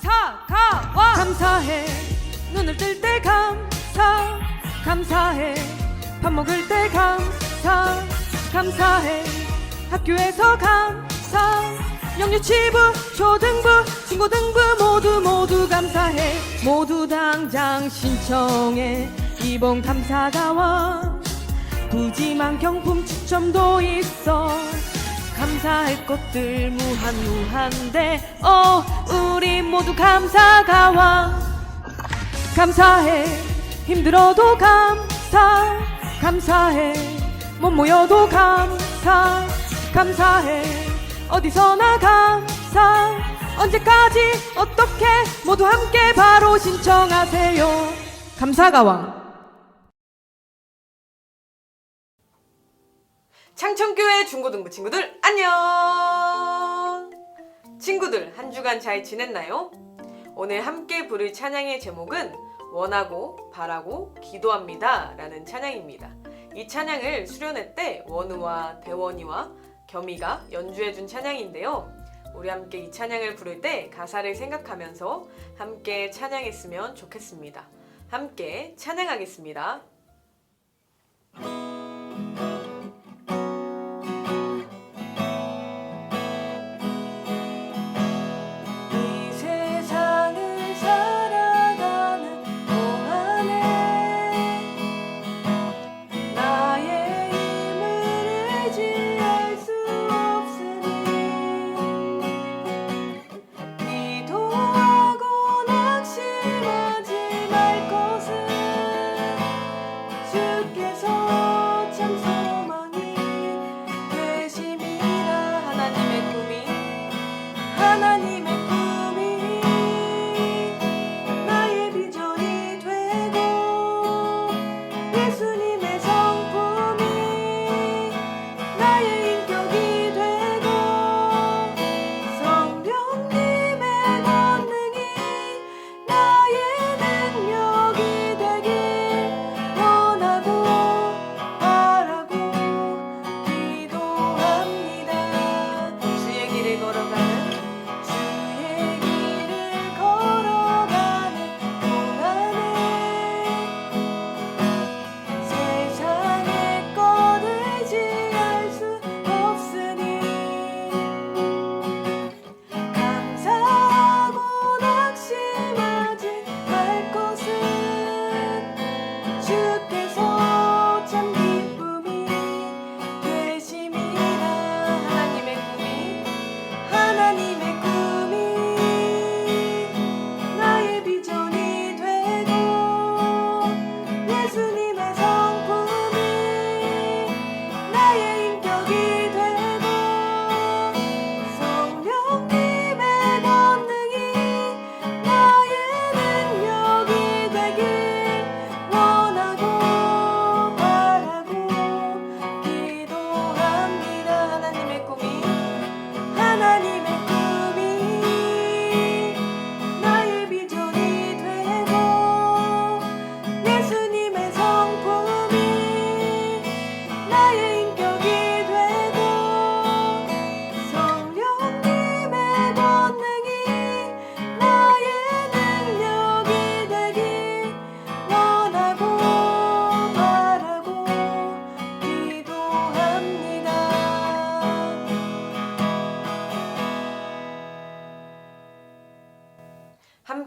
감사가와 감사해 눈을 뜰 때 감사해 밥 먹을 때 감사해 학교에서 영유치부 초등부 중고등부 모두 감사해 모두 당장 신청해 이번 감사가와 푸짐한 경품 추첨도 있어 감사할 것들 무한한데 우리 모두 감사가와 감사해 힘들어도 감사해 못 모여도 감사해 어디서나 언제까지 어떻게 모두 함께 바로 신청하세요 감사가와 창천교회 중고등부 친구들 안녕! 친구들 한 주간 잘 지냈나요? 오늘 함께 부를 찬양의 제목은 원하고 바라고 기도합니다 라는 찬양입니다. 이 찬양을 수련회 때 원우와 대원이와 겸이가 연주해준 찬양인데요. 우리 함께 이 찬양을 부를 때 가사를 생각하면서 함께 찬양했으면 좋겠습니다. 함께 찬양하겠습니다.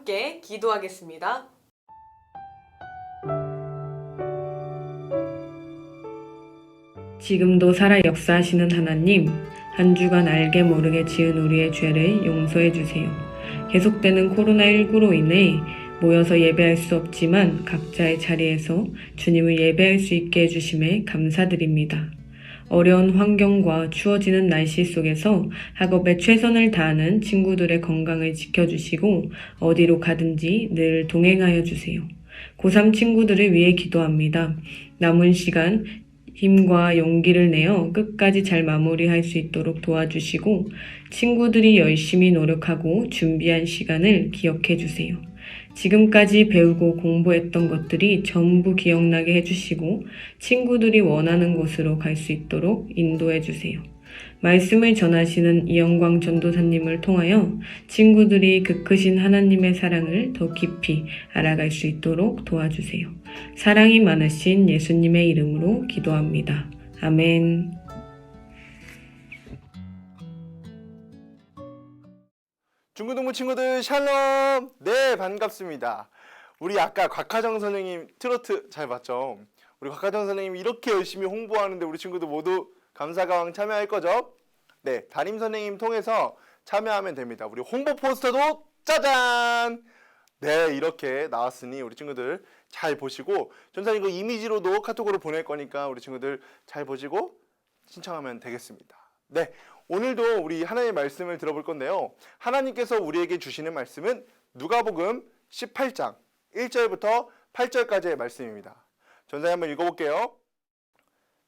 함께 기도하겠습니다. 지금도 살아 역사하시는 하나님, 한 주간 알게 모르게 지은 우리의 죄를 용서해 주세요. 계속되는 코로나19로 인해 모여서 예배할 수 없지만 각자의 자리에서 주님을 예배할 수 있게 해주심에 감사드립니다. 어려운 환경과 추워지는 날씨 속에서 학업에 최선을 다하는 친구들의 건강을 지켜주시고 어디로 가든지 늘 동행하여 주세요. 고3 친구들을 위해 기도합니다. 남은 시간 힘과 용기를 내어 끝까지 잘 마무리할 수 있도록 도와주시고 친구들이 열심히 노력하고 준비한 시간을 기억해 주세요. 지금까지 배우고 공부했던 것들이 전부 기억나게 해주시고 친구들이 원하는 곳으로 갈 수 있도록 인도해 주세요. 말씀을 전하시는 이영광 전도사님을 통하여 친구들이 그 크신 하나님의 사랑을 더 깊이 알아갈 수 있도록 도와주세요. 사랑이 많으신 예수님의 이름으로 기도합니다. 아멘. 중고등부 친구들 샬롬! 네, 반갑습니다. 우리 아까 곽하정 선생님 트로트 잘 봤죠? 우리 곽하정 선생님 이렇게 열심히 홍보하는데 우리 친구들 모두 감사가왕 참여할 거죠? 네, 담임 선생님 통해서 참여하면 됩니다. 우리 홍보 포스터도 짜잔! 네, 이렇게 나왔으니 우리 친구들 잘 보시고 전사님 그 이미지로도 카톡으로 보낼 거니까 우리 친구들 잘 보시고 신청하면 되겠습니다. 네, 오늘도 우리 하나님의 말씀을 들어볼 건데요. 하나님께서 우리에게 주시는 말씀은 누가복음 18장 1절부터 8절까지의 말씀입니다. 전사님 한번 읽어볼게요.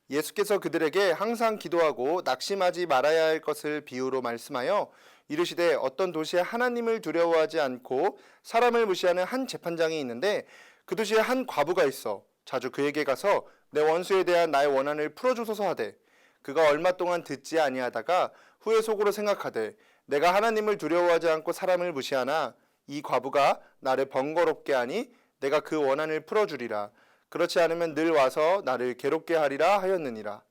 예수께서 그들에게 항상 기도하고 낙심하지 말아야 할 것을 비유로 말씀하여 이르시되 어떤 도시에 하나님을 두려워하지 않고 사람을 무시하는 한 재판장이 있는데 그 도시에 한 과부가 있어 자주 그에게 가서 내 원수에 대한 나의 원한을 풀어주소서 하되 그가 얼마 동안 듣지 아니하다가 후에 속으로 생각하되 내가 하나님을 두려워하지 않고 사람을 무시하나 이 과부가 나를 번거롭게 하니 내가 그 원한을 풀어주리라. 그렇지 않으면 늘 와서 나를 괴롭게 하리라 하였느니라.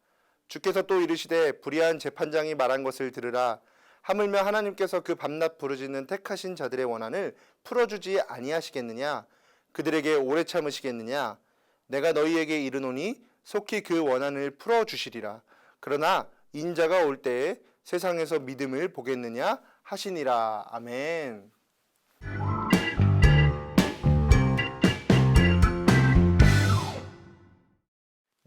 주께서 또 이르시되 불의한 재판장이 말한 것을 들으라. 하물며 하나님께서 그 밤낮 부르짖는 택하신 자들의 원한을 풀어주지 아니하시겠느냐? 그들에게 오래 참으시겠느냐? 내가 너희에게 이르노니 속히 그 원한을 풀어주시리라. 그러나 인자가 올 때에 세상에서 믿음을 보겠느냐 하시니라. 아멘.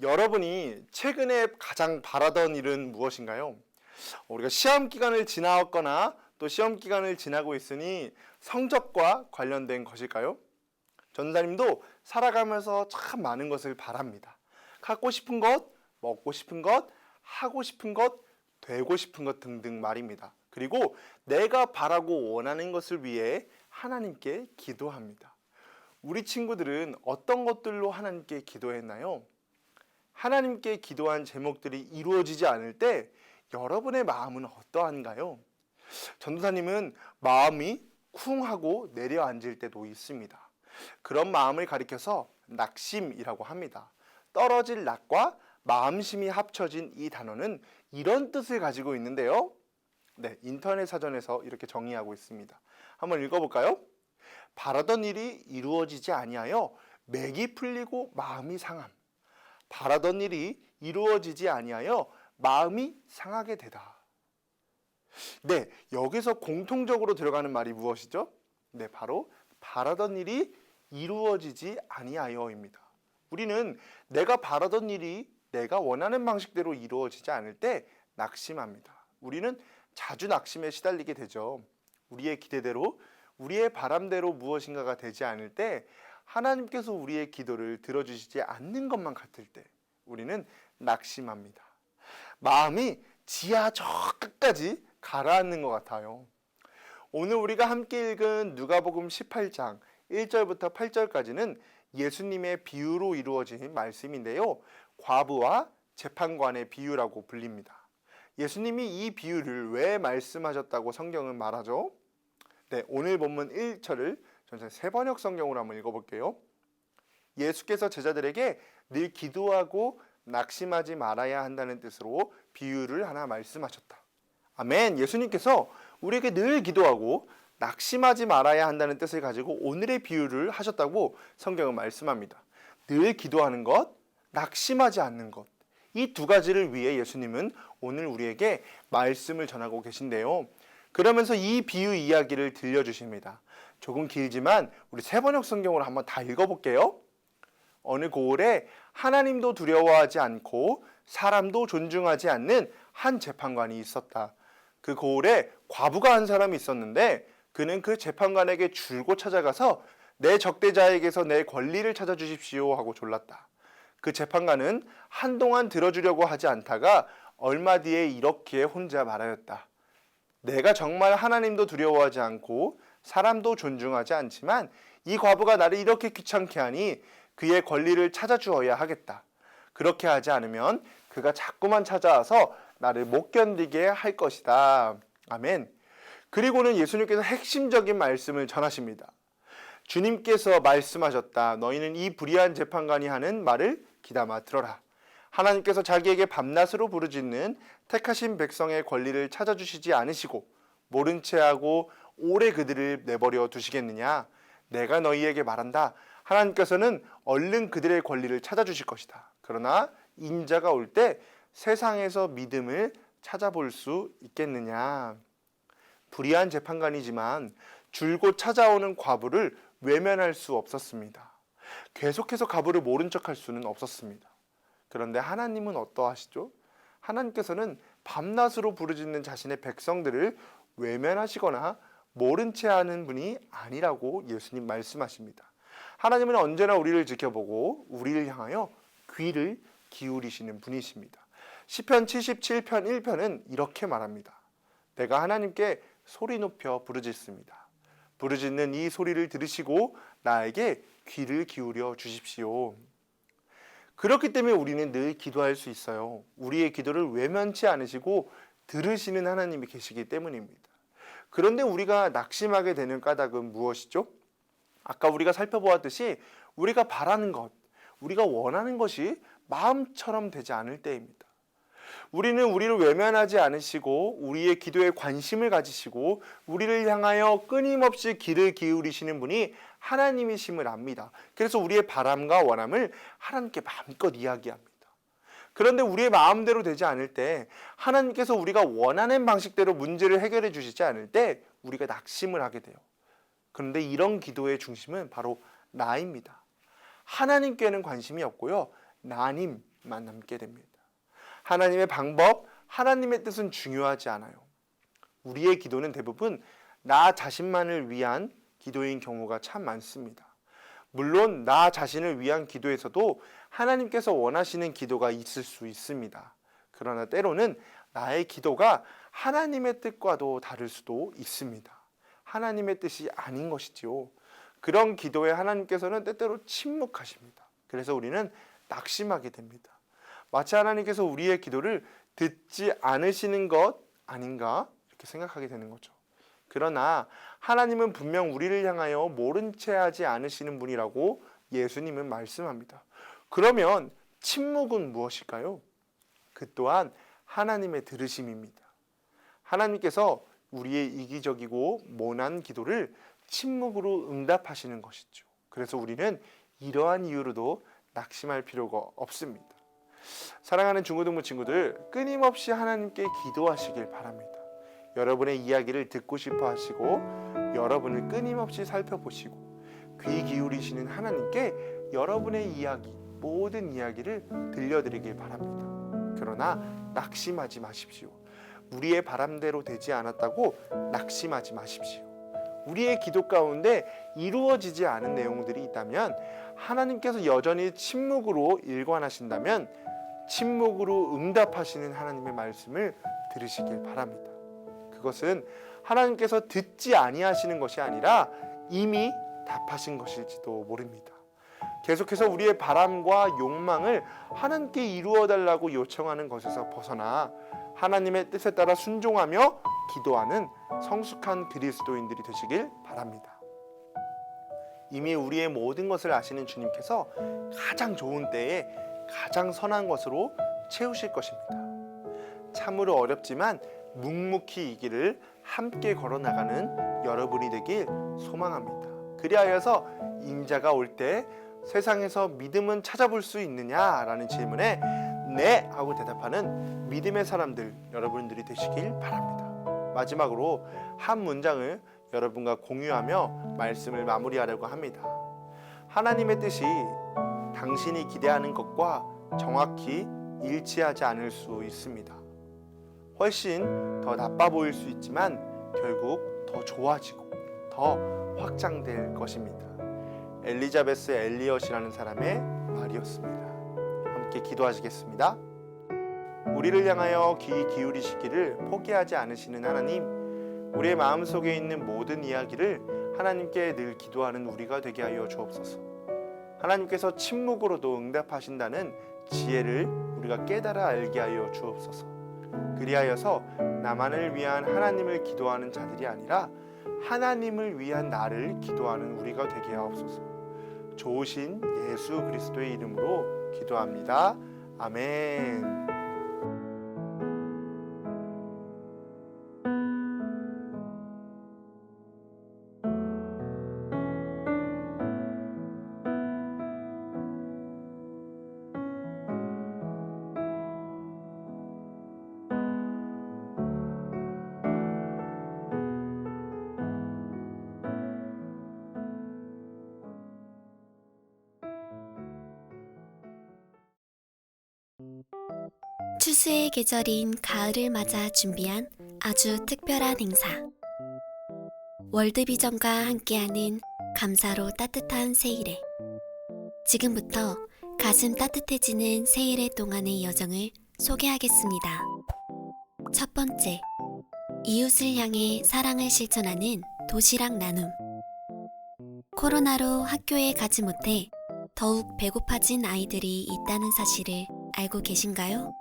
여러분이 최근에 가장 바라던 일은 무엇인가요? 우리가 시험 기간을 지나왔거나 또 시험 기간을 지나고 있으니 성적과 관련된 것일까요? 전사님도 살아가면서 참 많은 것을 바랍니다. 갖고 싶은 것, 먹고 싶은 것, 하고 싶은 것, 되고 싶은 것 등등 말입니다. 그리고 내가 바라고 원하는 것을 위해 하나님께 기도합니다. 우리 친구들은 어떤 것들로 하나님께 기도했나요? 하나님께 기도한 제목들이 이루어지지 않을 때 여러분의 마음은 어떠한가요? 전도사님은 마음이 쿵하고 내려앉을 때도 있습니다. 그런 마음을 가리켜서 낙심이라고 합니다. 떨어질 낙과 마음심이 합쳐진 이 단어는 이런 뜻을 가지고 있는데요. 네, 인터넷 사전에서 이렇게 정의하고 있습니다. 한번 읽어볼까요? 바라던 일이 이루어지지 아니하여 맥이 풀리고 마음이 상함. 바라던 일이 이루어지지 아니하여 마음이 상하게 되다. 네, 여기서 공통적으로 들어가는 말이 무엇이죠? 네, 바로 바라던 일이 이루어지지 아니하여입니다. 우리는 내가 바라던 일이 내가 원하는 방식대로 이루어지지 않을 때 낙심합니다. 우리는 자주 낙심에 시달리게 되죠. 우리의 기대대로, 우리의 바람대로 무엇인가가 되지 않을 때 하나님께서 우리의 기도를 들어주시지 않는 것만 같을 때 우리는 낙심합니다. 마음이 지하 저 끝까지 가라앉는 것 같아요. 오늘 우리가 함께 읽은 누가복음 18장 1절부터 8절까지는 예수님의 비유로 이루어진 말씀인데요. 과부와 재판관의 비유라고 불립니다. 예수님이 이 비유를 왜 말씀하셨다고 성경은 말하죠? 네, 오늘 본문 1절을 전체 세번역 성경으로 한번 읽어볼게요. 예수께서 제자들에게 늘 기도하고 낙심하지 말아야 한다는 뜻으로 비유를 하나 말씀하셨다. 아멘. 예수님께서 우리에게 늘 기도하고 낙심하지 말아야 한다는 뜻을 가지고 오늘의 비유를 하셨다고 성경은 말씀합니다. 늘 기도하는 것, 낙심하지 않는 것. 이 두 가지를 위해 예수님은 오늘 우리에게 말씀을 전하고 계신데요. 그러면서 이 비유 이야기를 들려주십니다. 조금 길지만 우리 세번역 성경으로 한번 다 읽어볼게요. 어느 고을에 하나님도 두려워하지 않고 사람도 존중하지 않는 한 재판관이 있었다. 그 고을에 과부가 한 사람이 있었는데 그는 그 재판관에게 줄곧 찾아가서 내 적대자에게서 내 권리를 찾아주십시오 하고 졸랐다. 그 재판관은 한동안 들어주려고 하지 않다가 얼마 뒤에 이렇게 혼자 말하였다. 내가 정말 하나님도 두려워하지 않고 사람도 존중하지 않지만 이 과부가 나를 이렇게 귀찮게 하니 그의 권리를 찾아주어야 하겠다. 그렇게 하지 않으면 그가 자꾸만 찾아와서 나를 못 견디게 할 것이다. 아멘. 그리고는 예수님께서 핵심적인 말씀을 전하십니다. 주님께서 말씀하셨다. 너희는 이 불의한 재판관이 하는 말을 귀담아 들어라. 하나님께서 자기에게 밤낮으로 부르짖는 택하신 백성의 권리를 찾아주시지 않으시고 모른 채하고 오래 그들을 내버려 두시겠느냐? 내가 너희에게 말한다. 하나님께서는 얼른 그들의 권리를 찾아주실 것이다. 그러나 인자가 올 때 세상에서 믿음을 찾아볼 수 있겠느냐? 불의한 재판관이지만 줄곧 찾아오는 과부를 외면할 수 없었습니다. 계속해서 과부를 모른 척할 수는 없었습니다. 그런데 하나님은 어떠하시죠? 하나님께서는 밤낮으로 부르짖는 자신의 백성들을 외면하시거나 모른 채 하는 분이 아니라고 예수님 말씀하십니다. 하나님은 언제나 우리를 지켜보고 우리를 향하여 귀를 기울이시는 분이십니다. 시편 77편 1편은 이렇게 말합니다. 내가 하나님께 소리 높여 부르짖습니다. 부르짖는 이 소리를 들으시고 나에게 귀를 기울여 주십시오. 그렇기 때문에 우리는 늘 기도할 수 있어요. 우리의 기도를 외면치 않으시고 들으시는 하나님이 계시기 때문입니다. 그런데 우리가 낙심하게 되는 까닭은 무엇이죠? 아까 우리가 살펴보았듯이 우리가 바라는 것, 우리가 원하는 것이 마음처럼 되지 않을 때입니다. 우리는 우리를 외면하지 않으시고 우리의 기도에 관심을 가지시고 우리를 향하여 끊임없이 귀를 기울이시는 분이 하나님이심을 압니다. 그래서 우리의 바람과 원함을 하나님께 마음껏 이야기합니다. 그런데 우리의 마음대로 되지 않을 때 하나님께서 우리가 원하는 방식대로 문제를 해결해 주시지 않을 때 우리가 낙심을 하게 돼요. 그런데 이런 기도의 중심은 바로 나입니다. 하나님께는 관심이 없고요. 나님만 남게 됩니다. 하나님의 방법, 하나님의 뜻은 중요하지 않아요. 우리의 기도는 대부분 나 자신만을 위한 기도인 경우가 참 많습니다. 물론 나 자신을 위한 기도에서도 하나님께서 원하시는 기도가 있을 수 있습니다. 그러나 때로는 나의 기도가 하나님의 뜻과도 다를 수도 있습니다. 하나님의 뜻이 아닌 것이지요. 그런 기도에 하나님께서는 때때로 침묵하십니다. 그래서 우리는 낙심하게 됩니다. 마치 하나님께서 우리의 기도를 듣지 않으시는 것 아닌가 이렇게 생각하게 되는 거죠. 그러나 하나님은 분명 우리를 향하여 모른 채 하지 않으시는 분이라고 예수님은 말씀합니다. 그러면 침묵은 무엇일까요? 그 또한 하나님의 들으심입니다. 하나님께서 우리의 이기적이고 모난 기도를 침묵으로 응답하시는 것이죠. 그래서 우리는 이러한 이유로도 낙심할 필요가 없습니다. 사랑하는 중고등부 친구들, 끊임없이 하나님께 기도하시길 바랍니다. 여러분의 이야기를 듣고 싶어 하시고 여러분을 끊임없이 살펴보시고 귀 기울이시는 하나님께 여러분의 이야기, 모든 이야기를 들려드리길 바랍니다. 그러나 낙심하지 마십시오. 우리의 바람대로 되지 않았다고 낙심하지 마십시오. 우리의 기도 가운데 이루어지지 않은 내용들이 있다면 하나님께서 여전히 침묵으로 일관하신다면 침묵으로 응답하시는 하나님의 말씀을 들으시길 바랍니다. 그것은 하나님께서 듣지 아니하시는 것이 아니라 이미 답하신 것일지도 모릅니다. 계속해서 우리의 바람과 욕망을 하나님께 이루어 달라고 요청하는 것에서 벗어나 하나님의 뜻에 따라 순종하며 기도하는 성숙한 그리스도인들이 되시길 바랍니다. 이미 우리의 모든 것을 아시는 주님께서 가장 좋은 때에 가장 선한 것으로 채우실 것입니다. 참으로 어렵지만 묵묵히 이 길을 함께 걸어나가는 여러분이 되길 소망합니다. 그리하여서 인자가 올 때 세상에서 믿음은 찾아볼 수 있느냐라는 질문에 네 하고 대답하는 믿음의 사람들 여러분들이 되시길 바랍니다. 마지막으로 한 문장을 여러분과 공유하며 말씀을 마무리하려고 합니다. 하나님의 뜻이 당신이 기대하는 것과 정확히 일치하지 않을 수 있습니다. 훨씬 더 나빠 보일 수 있지만 결국 더 좋아지고 더 확장될 것입니다. 엘리자베스 엘리엇이라는 사람의 말이었습니다. 함께 기도하시겠습니다. 우리를 향하여 귀 기울이시기를 포기하지 않으시는 하나님, 우리의 마음속에 있는 모든 이야기를 하나님께 늘 기도하는 우리가 되게 하여 주옵소서. 하나님께서 침묵으로도 응답하신다는 지혜를 우리가 깨달아 알게 하여 주옵소서. 그리하여서 나만을 위한 하나님을 기도하는 자들이 아니라 하나님을 위한 나를 기도하는 우리가 되게 하옵소서. 좋으신 예수 그리스도의 이름으로 기도합니다. 아멘. 추수의 계절인 가을을 맞아 준비한 아주 특별한 행사. 월드비전과 함께하는 감사로 따뜻한 새일에. 지금부터 가슴 따뜻해지는 새일의 동안의 여정을 소개하겠습니다. 첫 번째, 이웃을 향해 사랑을 실천하는 도시락 나눔. 코로나로 학교에 가지 못해 더욱 배고파진 아이들이 있다는 사실을 알고 계신가요?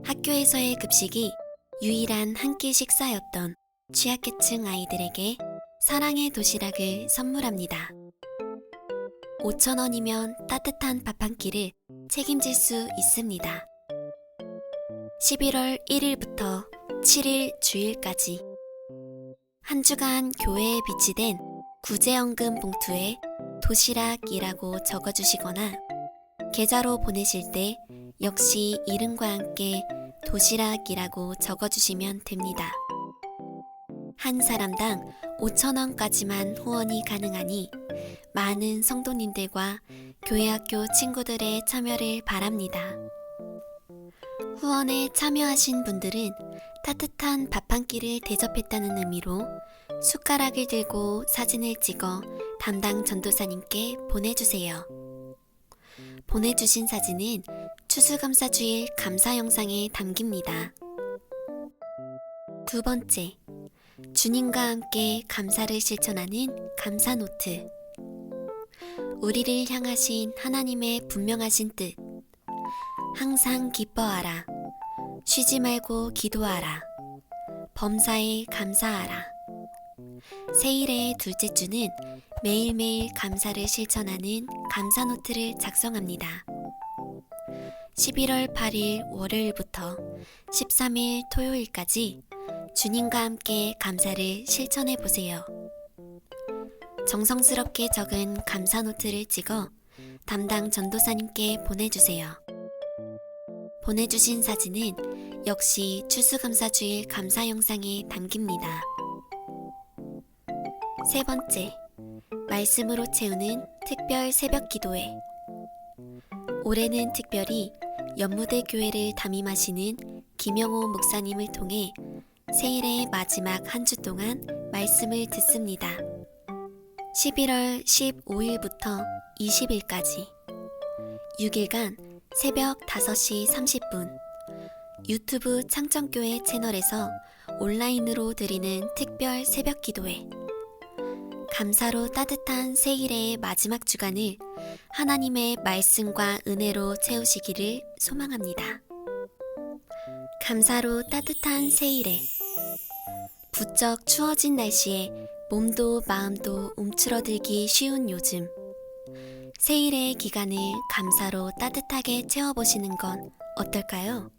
학교에서의 급식이 유일한 한 끼 식사였던 취약계층 아이들에게 사랑의 도시락을 선물합니다. 5,000원이면 따뜻한 밥 한 끼를 책임질 수 있습니다. 11월 1일부터 7일 주일까지 한 주간 교회에 비치된 구제연금 봉투에 도시락이라고 적어주시거나 계좌로 보내실 때 역시 이름과 함께 도시락이라고 적어주시면 됩니다. 한 사람당 5,000원까지만 후원이 가능하니 많은 성도님들과 교회학교 친구들의 참여를 바랍니다. 후원에 참여하신 분들은 따뜻한 밥 한 끼를 대접했다는 의미로 숟가락을 들고 사진을 찍어 담당 전도사님께 보내주세요. 보내주신 사진은 추수감사주일 감사 영상에 담깁니다. 두 번째, 주님과 함께 감사를 실천하는 감사노트. 우리를 향하신 하나님의 분명하신 뜻. 항상 기뻐하라. 쉬지 말고 기도하라. 범사에 감사하라. 새일의 둘째 주는 매일매일 감사를 실천하는 감사노트를 작성합니다. 11월 8일 월요일부터 13일 토요일까지 주님과 함께 감사를 실천해 보세요. 정성스럽게 적은 감사노트를 찍어 담당 전도사님께 보내주세요. 보내주신 사진은 역시 추수감사주일 감사 영상에 담깁니다. 세 번째, 말씀으로 채우는 특별 새벽 기도회. 올해는 특별히 연무대 교회를 담임하시는 김영호 목사님을 통해 새일의 마지막 한 주 동안 말씀을 듣습니다. 11월 15일부터 20일까지 6일간 새벽 5시 30분 유튜브 창천교회 채널에서 온라인으로 드리는 특별 새벽 기도회. 감사로 따뜻한 새일의 마지막 주간을 하나님의 말씀과 은혜로 채우시기를 소망합니다. 감사로 따뜻한 새일에. 부쩍 추워진 날씨에 몸도 마음도 움츠러들기 쉬운 요즘. 새일의 기간을 감사로 따뜻하게 채워보시는 건 어떨까요?